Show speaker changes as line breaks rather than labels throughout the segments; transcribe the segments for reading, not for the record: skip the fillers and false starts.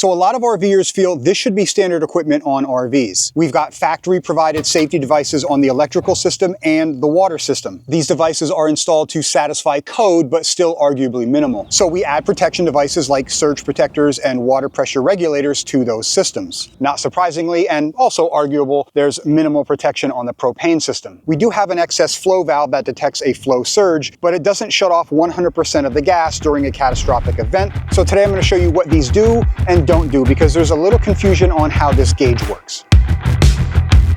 So a lot of RVers feel this should be standard equipment on RVs. We've got factory provided safety devices on the electrical system and the water system. These devices are installed to satisfy code, but still arguably minimal. So we add protection devices like surge protectors and water pressure regulators to those systems. Not surprisingly, and also arguable, there's minimal protection on the propane system. We do have an excess flow valve that detects a flow surge, but it doesn't shut off 100% of the gas during a catastrophic event. So today I'm going to show you what these do and don't do, because there's a little confusion on how this gauge works.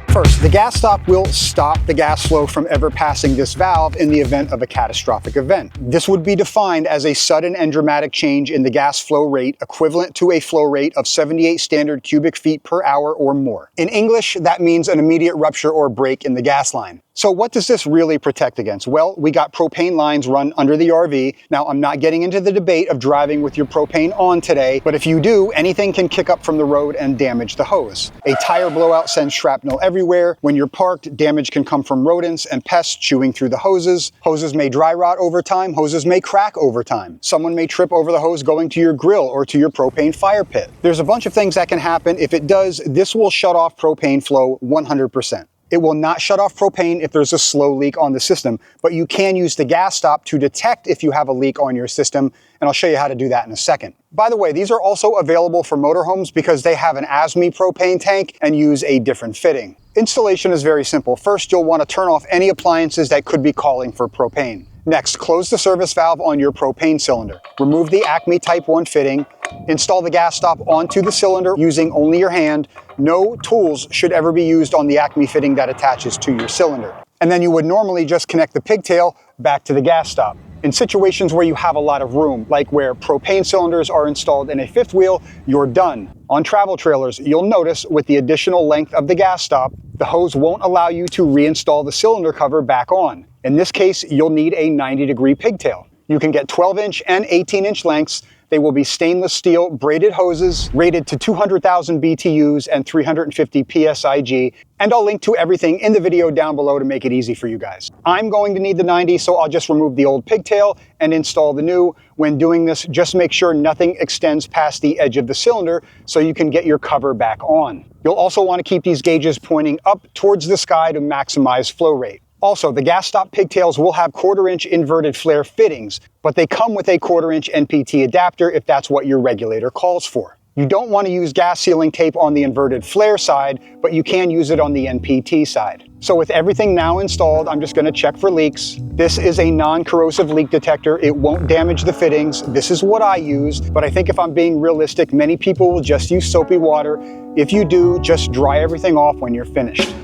First, the GasStop will stop the gas flow from ever passing this valve in the event of a catastrophic event. This would be defined as a sudden and dramatic change in the gas flow rate equivalent to a flow rate of 78 standard cubic feet per hour or more. In English, that means an immediate rupture or break in the gas line. So what does this really protect against? Well, we got propane lines run under the RV. Now, I'm not getting into the debate of driving with your propane on today, but if you do, anything can kick up from the road and damage the hose. A tire blowout sends shrapnel everywhere. When you're parked, damage can come from rodents and pests chewing through the hoses. Hoses may dry rot over time. Hoses may crack over time. Someone may trip over the hose going to your grill or to your propane fire pit. There's a bunch of things that can happen. If it does, this will shut off propane flow 100%. It will not shut off propane if there's a slow leak on the system, but you can use the GasStop to detect if you have a leak on your system, and I'll show you how to do that in a second. By the way, these are also available for motorhomes because they have an ASME propane tank and use a different fitting. Installation is very simple. First, you'll want to turn off any appliances that could be calling for propane. Next, close the service valve on your propane cylinder. Remove the Acme Type 1 fitting. Install the GasStop onto the cylinder using only your hand. No tools should ever be used on the Acme fitting that attaches to your cylinder. And then you would normally just connect the pigtail back to the GasStop. In situations where you have a lot of room, like where propane cylinders are installed in a fifth wheel, you're done. On travel trailers, you'll notice with the additional length of the GasStop, the hose won't allow you to reinstall the cylinder cover back on. In this case, you'll need a 90-degree pigtail. You can get 12-inch and 18-inch lengths. They will be stainless steel braided hoses rated to 200,000 BTUs and 350 PSIG, and I'll link to everything in the video down below to make it easy for you guys. I'm going to need the 90, so I'll just remove the old pigtail and install the new. When doing this, just make sure nothing extends past the edge of the cylinder so you can get your cover back on. You'll also want to keep these gauges pointing up towards the sky to maximize flow rate. Also, the GasStop pigtails will have 1/4-inch inverted flare fittings, but they come with a 1/4-inch NPT adapter if that's what your regulator calls for. You don't want to use gas sealing tape on the inverted flare side, but you can use it on the NPT side. So with everything now installed, I'm just going to check for leaks. This is a non-corrosive leak detector. It won't damage the fittings. This is what I used, but I think if I'm being realistic, many people will just use soapy water. If you do, just dry everything off when you're finished.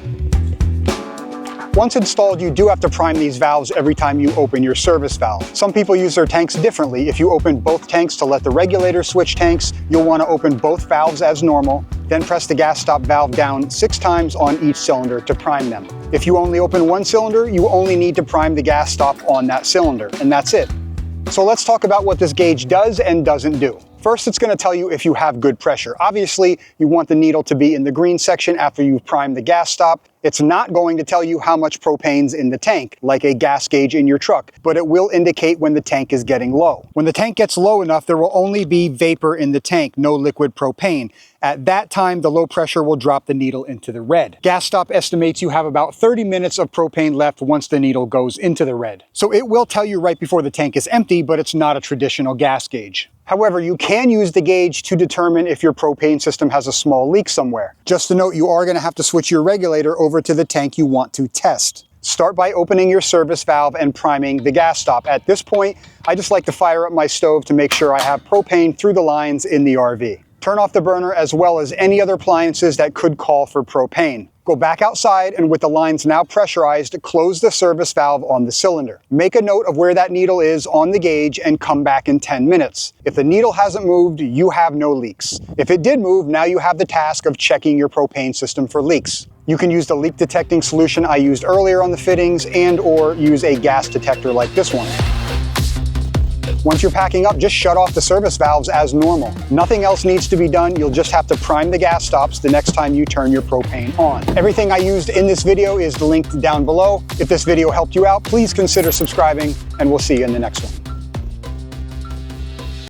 Once installed, you do have to prime these valves every time you open your service valve. Some people use their tanks differently. If you open both tanks to let the regulator switch tanks, you'll want to open both valves as normal, then press the GasStop valve down 6 times on each cylinder to prime them. If you only open one cylinder, you only need to prime the GasStop on that cylinder, and that's it. So let's talk about what this gauge does and doesn't do. First, it's going to tell you if you have good pressure. Obviously, you want the needle to be in the green section after you've primed the GasStop. It's not going to tell you how much propane's in the tank, like a gas gauge in your truck, but it will indicate when the tank is getting low. When the tank gets low enough, there will only be vapor in the tank, no liquid propane. At that time, the low pressure will drop the needle into the red. GasStop estimates you have about 30 minutes of propane left once the needle goes into the red. So it will tell you right before the tank is empty, but it's not a traditional gas gauge. However, you can use the gauge to determine if your propane system has a small leak somewhere. Just a note, you are going to have to switch your regulator over to the tank you want to test. Start by opening your service valve and priming the GasStop. At this point, I just like to fire up my stove to make sure I have propane through the lines in the RV. Turn off the burner as well as any other appliances that could call for propane. Go back outside and with the lines now pressurized, close the service valve on the cylinder. Make a note of where that needle is on the gauge and come back in 10 minutes. If the needle hasn't moved, you have no leaks. If it did move, now you have the task of checking your propane system for leaks. You can use the leak detecting solution I used earlier on the fittings and/or use a gas detector like this one. Once you're packing up, just shut off the service valves as normal. Nothing else needs to be done. You'll just have to prime the GasStops the next time you turn your propane on. Everything I used in this video is linked down below. If this video helped you out, please consider subscribing, and we'll see you in the next one.